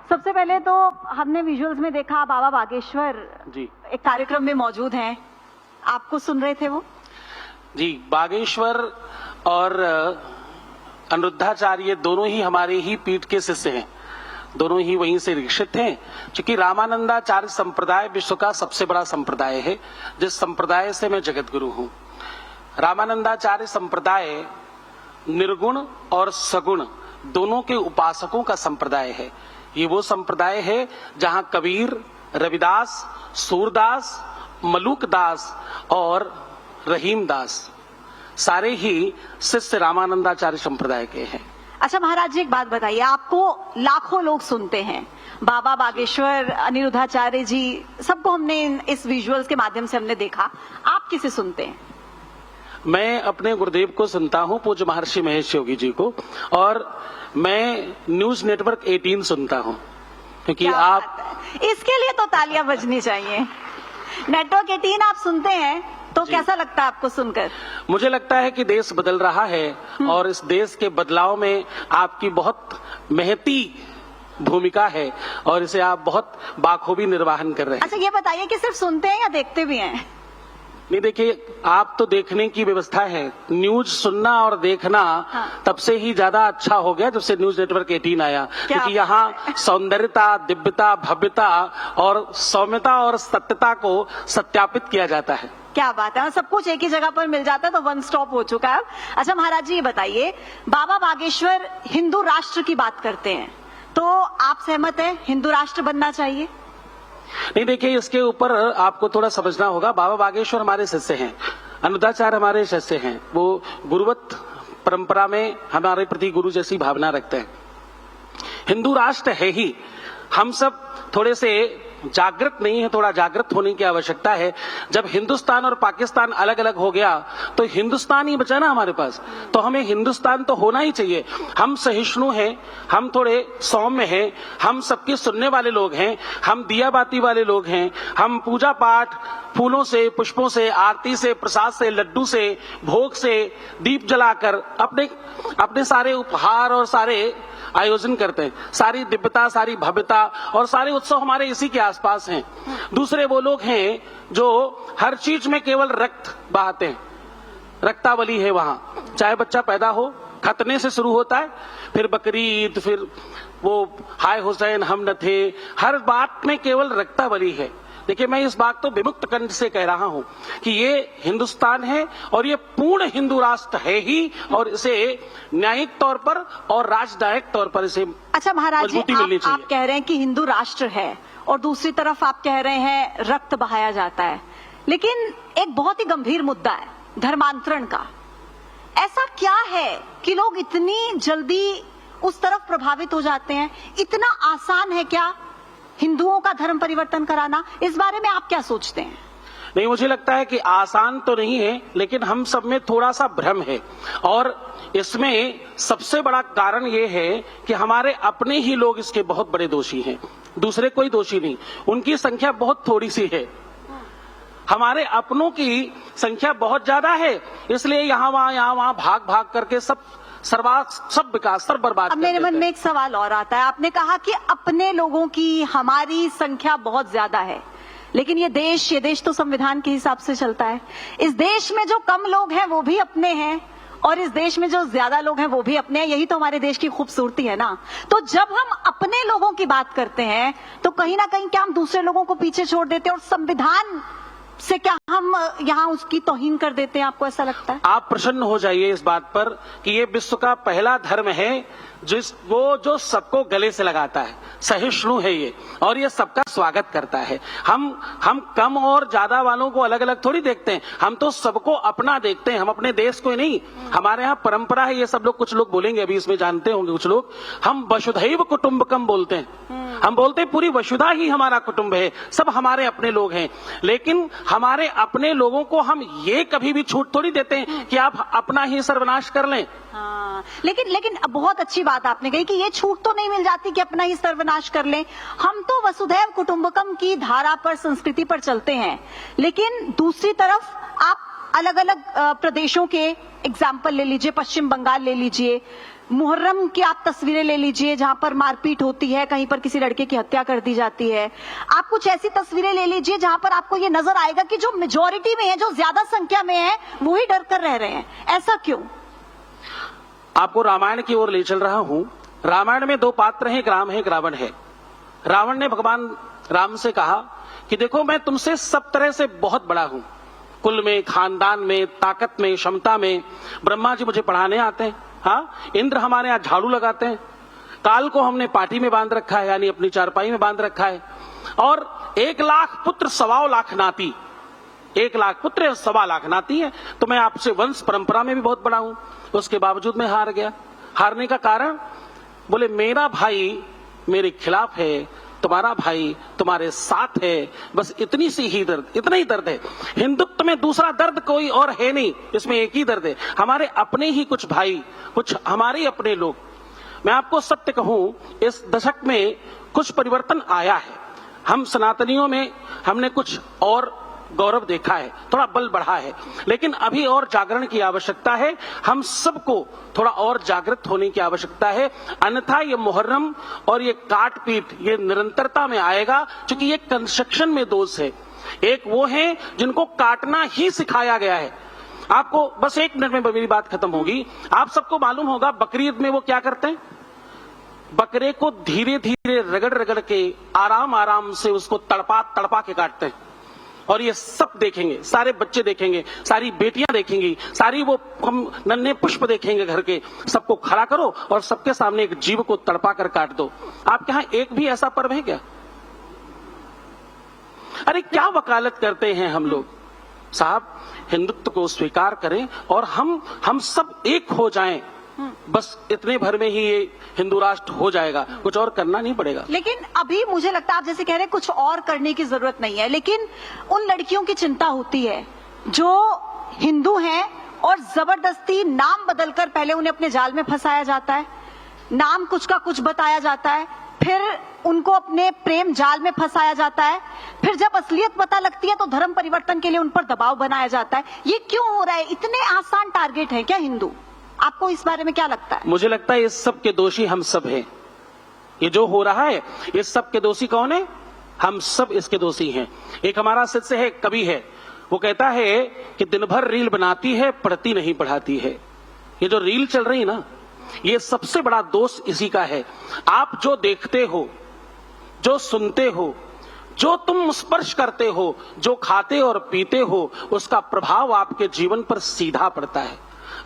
सबसे पहले तो हमने विजुअल्स में देखा बाबा बागेश्वर जी एक कार्यक्रम में मौजूद हैं, आपको सुन रहे थे वो? जी, बागेश्वर और अनिरुद्धाचार्य दोनों ही हमारे ही पीठ के शिष्य हैं, दोनों ही वहीं से दीक्षित हैं। क्योंकि रामानंदाचार्य संप्रदाय विश्व का सबसे बड़ा संप्रदाय है, जिस संप्रदाय से मैं जगत गुरु हूं। रामानंदाचार्य संप्रदाय निर्गुण और सगुण दोनों के उपासकों का संप्रदाय है। ये वो संप्रदाय है जहां कबीर, रविदास, सूरदास, मलूकदास और रहीमदास सारे ही शिष्य रामानंदाचार्य संप्रदाय के हैं। अच्छा महाराज जी, एक बात बताइए, आपको लाखों लोग सुनते हैं, बाबा बागेश्वर, अनिरुद्धाचार्य जी, सबको हमने इस विजुअल्स के माध्यम से हमने देखा, आप किसे सुनते हैं? मैं अपने गुरुदेव को सुनता हूं, पूज्य महर्षि महेश योगी जी को, और मैं न्यूज नेटवर्क 18 सुनता हूं, क्योंकि इसके लिए तो तालियां बजनी चाहिए। नेटवर्क 18 आप सुनते हैं तो कैसा लगता है आपको सुनकर? मुझे लगता है कि देश बदल रहा है और इस देश के बदलाव में आपकी बहुत महती भूमिका है और इसे आप बहुत बाखूबी निर्वाहन कर रहे हैं। अच्छा ये बताइए कि सिर्फ सुनते हैं या देखते भी हैं? नहीं, देखिए, आप तो देखने की व्यवस्था है, न्यूज सुनना और देखना तब से ही ज्यादा अच्छा हो गया जब से न्यूज नेटवर्क 18 आया, क्योंकि यहाँ सौंदर्यता, दिव्यता, भव्यता और सौम्यता और सत्यता को सत्यापित किया जाता है। क्या बात है, सब कुछ एक ही जगह पर मिल जाता है, तो वन स्टॉप हो चुका है। अच्छा महाराज जी, ये बताइए, बाबा बागेश्वर हिंदू राष्ट्र की बात करते हैं, तो आप सहमत हैं हिंदू राष्ट्र बनना चाहिए? नहीं, देखिए, इसके ऊपर आपको थोड़ा समझना होगा। बाबा बागेश्वर हमारे शिष्य हैं, अनिरुद्धाचार्य हमारे शिष्य हैं, वो गुरुवत परंपरा में हमारे प्रति गुरु जैसी भावना रखते हैं। हिंदू राष्ट्र है ही, हम सब थोड़े से जागृत नहीं है, थोड़ा जागृत होने की आवश्यकता है। जब हिंदुस्तान और पाकिस्तान अलग अलग हो गया तो हिंदुस्तान ही बचा ना हमारे पास, तो हमें हिंदुस्तान तो होना ही चाहिए। हम सहिष्णु हैं, हम थोड़े सौम्य हैं, हम सबके सुनने वाले लोग हैं, हम दिया बाती वाले लोग हैं, हम पूजा पाठ फूलों से, पुष्पों से, आरती से, प्रसाद से, लड्डू से, भोग से, दीप जलाकर अपने सारे उपहार और सारे आयोजन करते हैं। सारी दिव्यता, सारी भव्यता और सारे उत्सव हमारे इसी के आसपास हैं। दूसरे वो लोग हैं जो हर चीज में केवल रक्त बहाते हैं, रक्तावली है वहां, चाहे बच्चा पैदा हो, खतने से शुरू होता है, फिर बकरीद, फिर वो हाय हुसैन हम न थे, हर बात में केवल रक्तावली है। देखिए, मैं इस बात तो विमुक्त कंठ से कह रहा हूं कि ये हिंदुस्तान है और ये पूर्ण हिंदू राष्ट्र है ही, और इसे न्यायिक तौर पर और राजनयिक तौर पर इसे अच्छा महाराज जी, आप कह रहे हैं कि हिंदू राष्ट्र है और दूसरी तरफ आप कह रहे हैं रक्त बहाया जाता है, लेकिन एक बहुत ही गंभीर मुद्दा है धर्मांतरण का। ऐसा क्या है कि लोग इतनी जल्दी उस तरफ प्रभावित हो जाते हैं? इतना आसान है क्या हिंदुओं का धर्म परिवर्तन कराना? इस बारे में आप क्या सोचते हैं? नहीं, मुझे लगता है कि आसान तो नहीं है, लेकिन हम सब में थोड़ा सा भ्रम है, और इसमें सबसे बड़ा कारण ये है कि हमारे अपने ही लोग इसके बहुत बड़े दोषी हैं, दूसरे कोई दोषी नहीं। उनकी संख्या बहुत थोड़ी सी है, हमारे अपनों की संख्या बहुत ज्यादा है, इसलिए यहाँ वहां भाग भाग करके सब विकास सब बर्बाद। अब मेरे मन में एक सवाल और आता है, आपने कहा कि अपने लोगों की हमारी संख्या बहुत ज्यादा है, लेकिन ये देश तो संविधान के हिसाब से चलता है। इस देश में जो कम लोग हैं वो भी अपने हैं और इस देश में जो ज्यादा लोग हैं वो भी अपने हैं, यही तो हमारे देश की खूबसूरती है ना। तो जब हम अपने लोगों की बात करते हैं तो कहीं ना कहीं क्या हम दूसरे लोगों को पीछे छोड़ देते हैं और संविधान से क्या हम यहाँ उसकी तौहीन कर देते हैं? आपको ऐसा लगता है? आप प्रसन्न हो जाइए इस बात पर कि ये विश्व का पहला धर्म है जो सबको गले से लगाता है, सहिष्णु है ये, और ये सबका स्वागत करता है। हम कम और ज्यादा वालों को अलग अलग थोड़ी देखते हैं, हम तो सबको अपना देखते हैं, हम अपने देश को नहीं। हमारे यहाँ परंपरा है, ये सब लोग, कुछ लोग बोलेंगे अभी इसमें, जानते होंगे कुछ लोग, हम वसुधैव कुटुंबकम बोलते हैं। हम बोलते हैं पूरी वसुधा ही हमारा कुटुंब है, सब हमारे अपने लोग हैं, लेकिन हमारे अपने लोगों को हम ये कभी भी छूट थोड़ी देते हैं कि आप अपना ही सर्वनाश कर लें। हाँ, लेकिन बहुत अच्छी बात आपने कही कि ये छूट तो नहीं मिल जाती कि अपना ही सर्वनाश कर लें। हम तो वसुधैव कुटुंबकम की धारा पर, संस्कृति पर चलते हैं, लेकिन दूसरी तरफ आप अलग अलग प्रदेशों के एग्जाम्पल ले लीजिए, पश्चिम बंगाल ले लीजिए, मुहर्रम की आप तस्वीरें ले लीजिए जहां पर मारपीट होती है, कहीं पर किसी लड़के की हत्या कर दी जाती है। आप कुछ ऐसी तस्वीरें ले लीजिए जहां पर आपको ये नजर आएगा कि जो मेजॉरिटी में है, जो ज्यादा संख्या में है, वो ही डर कर रह रहे हैं। ऐसा क्यों? आपको रामायण की ओर ले चल रहा हूं। रामायण में दो पात्र हैं, एक राम है, एक रावण है। रावण ने भगवान राम से कहा कि देखो मैं तुमसे सब तरह से बहुत बड़ा हूं, कुल में, खानदान में, ताकत में, क्षमता में। ब्रह्मा जी मुझे पढ़ाने आते हैं, हाँ, इंद्र हमारे यहाँ झाड़ू लगाते हैं, काल को हमने पार्टी में बांध रखा है, यानी अपनी चारपाई में बांध रखा है, और 1 लाख पुत्र 1.25 लाख नाती, 1 लाख पुत्र 1.25 लाख नाती है। तो मैं आपसे वंश परंपरा में भी बहुत बड़ा हूं, उसके बावजूद मैं हार गया। हारने का कारण, बोले मेरा भाई मेरे खिलाफ है, तुम्हारा भाई तुम्हारे साथ है, बस इतनी सी ही दर्द, इतना ही दर्द है। हिंदुत्व में दूसरा दर्द कोई और है नहीं, इसमें एक ही दर्द है, हमारे अपने ही कुछ भाई, कुछ हमारे अपने लोग। मैं आपको सत्य कहूं, इस दशक में कुछ परिवर्तन आया है। हम सनातनियों में हमने कुछ और गौरव देखा है, थोड़ा बल बढ़ा है, लेकिन अभी और जागरण की आवश्यकता है। हम सबको थोड़ा और जागृत होने की आवश्यकता है, अन्यथा ये मुहर्रम और ये काट पीट ये निरंतरता में आएगा, क्योंकि ये कंस्ट्रक्शन में दोष है। एक वो है जिनको काटना ही सिखाया गया है। आपको बस 1 मिनट में मेरी बात खत्म होगी। आप सबको मालूम होगा बकरीद में वो क्या करते हैं, बकरे को धीरे धीरे रगड़ रगड़ के आराम आराम से उसको तड़पा तड़पा के काटते हैं, और ये सब देखेंगे, सारे बच्चे देखेंगे, सारी बेटियां देखेंगी, सारी वो हम नन्हे पुष्प देखेंगे घर के। सबको खड़ा करो और सबके सामने एक जीव को तड़पा कर काट दो। आपके यहां एक भी ऐसा पर्व है क्या? अरे क्या वकालत करते हैं हम लोग साहब। हिंदुत्व को स्वीकार करें और हम सब एक हो जाएं, बस इतने भर में ही ये हिंदू राष्ट्र हो जाएगा, कुछ और करना नहीं पड़ेगा। लेकिन अभी मुझे लगता है आप जैसे कह रहे हैं कुछ और करने की जरूरत नहीं है, लेकिन उन लड़कियों की चिंता होती है जो हिंदू हैं और जबरदस्ती नाम बदलकर पहले उन्हें अपने जाल में फंसाया जाता है, नाम कुछ का कुछ बताया जाता है, फिर उनको अपने प्रेम जाल में फंसाया जाता है, फिर जब असलियत पता लगती है तो धर्म परिवर्तन के लिए उन पर दबाव बनाया जाता है। ये क्यों हो रहा है? इतने आसान टारगेट है क्या हिंदू? आपको इस बारे में क्या लगता है? मुझे लगता है इस सब के दोषी हम सब हैं। ये जो हो रहा है इस सब के दोषी कौन है? हम सब इसके दोषी हैं। एक हमारा शिष्य है, कवि है, वो कहता है कि दिन भर रील बनाती है, पढ़ती नहीं पढ़ाती है। ये जो रील चल रही ना, ये सबसे बड़ा दोष इसी का है। आप जो देखते हो, जो सुनते हो, जो तुम स्पर्श करते हो, जो खाते और पीते हो, उसका प्रभाव आपके जीवन पर सीधा पड़ता है।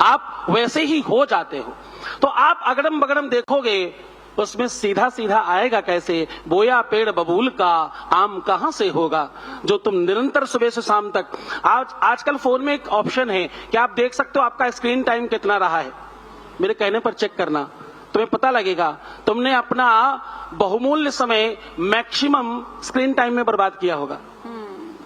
आप वैसे ही हो जाते हो। तो आप अगड़म बगड़म देखोगे, उसमें सीधा सीधा आएगा कैसे? बोया पेड़ बबूल का आम कहां से होगा, जो तुम निरंतर सुबह से शाम तक। आजकल फोन में एक ऑप्शन है कि आप देख सकते हो आपका स्क्रीन टाइम कितना रहा है। मेरे कहने पर चेक करना, तुम्हें पता लगेगा तुमने अपना बहुमूल्य समय मैक्सिमम स्क्रीन टाइम में बर्बाद किया होगा।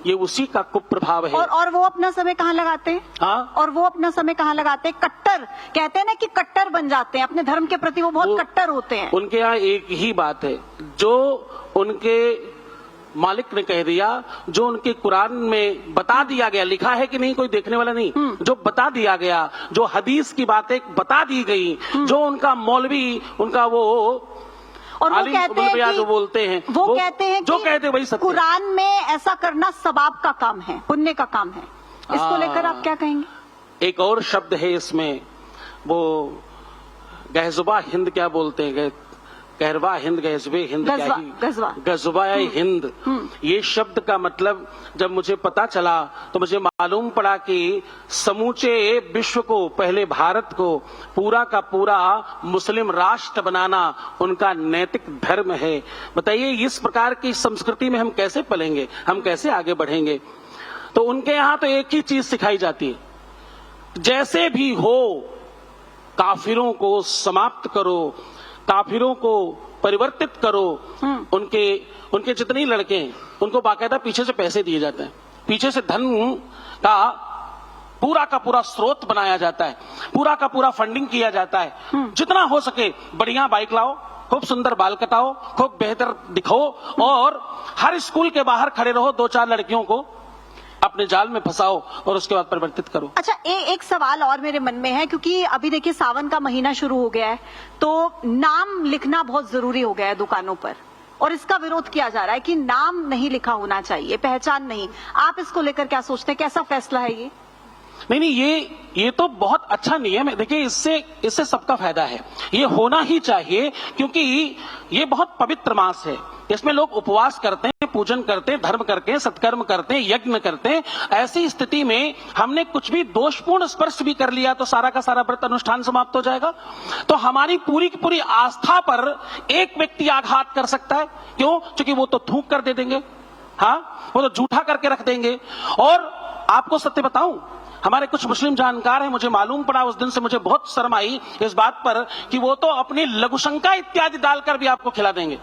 ये उसी का कुप्रभाव है। और वो अपना समय कहाँ लगाते हैं? हाँ? और वो अपना समय कहाँ लगाते हैं? कट्टर, कहते हैं ना कि कट्टर बन जाते हैं अपने धर्म के प्रति, वो बहुत कट्टर होते हैं। उनके यहाँ एक ही बात है, जो उनके मालिक ने कह दिया, जो उनके कुरान में बता दिया गया, लिखा है कि नहीं कोई देखने वाला नहीं, जो बता दिया गया, जो हदीस की बातें बता दी गई, जो उनका मौलवी, उनका वो और वो कहते हैं कि जो बोलते हैं, वो कहते हैं जो कि कहते वही सत्य। कुरान में ऐसा करना सवाब का काम है, पुण्य का काम है। इसको लेकर आप क्या कहेंगे? एक और शब्द है इसमें, वो गहजुबा हिंद क्या बोलते हैं, कहरवा हिंद, गहजबे हिंद, गजबा हिंद। ये शब्द का मतलब जब मुझे पता चला तो मुझे मालूम पड़ा कि समूचे विश्व को, पहले भारत को पूरा का पूरा मुस्लिम राष्ट्र बनाना उनका नैतिक धर्म है। बताइए इस प्रकार की संस्कृति में हम कैसे पलेंगे, हम कैसे आगे बढ़ेंगे? तो उनके यहां तो एक ही चीज सिखाई जाती है, जैसे भी हो काफिरों को समाप्त करो, काफिरों को परिवर्तित करो। उनके जितने लड़के हैं उनको बाकायदा पीछे से पैसे दिए जाते हैं, पीछे से धन का पूरा स्रोत बनाया जाता है, पूरा का पूरा फंडिंग किया जाता है। जितना हो सके बढ़िया बाइक लाओ, खूब सुंदर बाल कटाओ, खूब बेहतर दिखो, और हर स्कूल के बाहर खड़े रहो 2-4 लड़कियों को अपने जाल में फंसाओ और उसके बाद परिवर्तित करो। अच्छा, एक सवाल और मेरे मन में है, क्योंकि अभी देखिए सावन का महीना शुरू हो गया है, तो नाम लिखना बहुत जरूरी हो गया है दुकानों पर, और इसका विरोध किया जा रहा है कि नाम नहीं लिखा होना चाहिए, पहचान नहीं। आप इसको लेकर क्या सोचते हैं, कैसा फैसला है ये? नहीं, ये तो बहुत अच्छा नियम है। देखिए, इससे सबका फायदा है, ये होना ही चाहिए, क्योंकि ये बहुत पवित्र मास है। इसमें लोग उपवास करते हैं, पूजन करते हैं, धर्म करते हैं, सत्कर्म करते हैं, यज्ञ करते हैं। ऐसी स्थिति में हमने कुछ भी दोषपूर्ण स्पर्श भी कर लिया तो सारा का सारा व्रत अनुष्ठान समाप्त हो जाएगा। तो हमारी पूरी की पूरी आस्था पर एक व्यक्ति आघात कर सकता है। क्यों? क्योंकि वो तो थूक कर दे देंगे, हाँ, वो तो झूठा करके रख देंगे। और आपको सत्य बताऊं, हमारे कुछ मुस्लिम जानकार हैं, मुझे मालूम पड़ा उस दिन से, मुझे बहुत शर्म आई इस बात पर कि वो तो अपनी लघुशंका इत्यादि डालकर भी आपको खिला देंगे।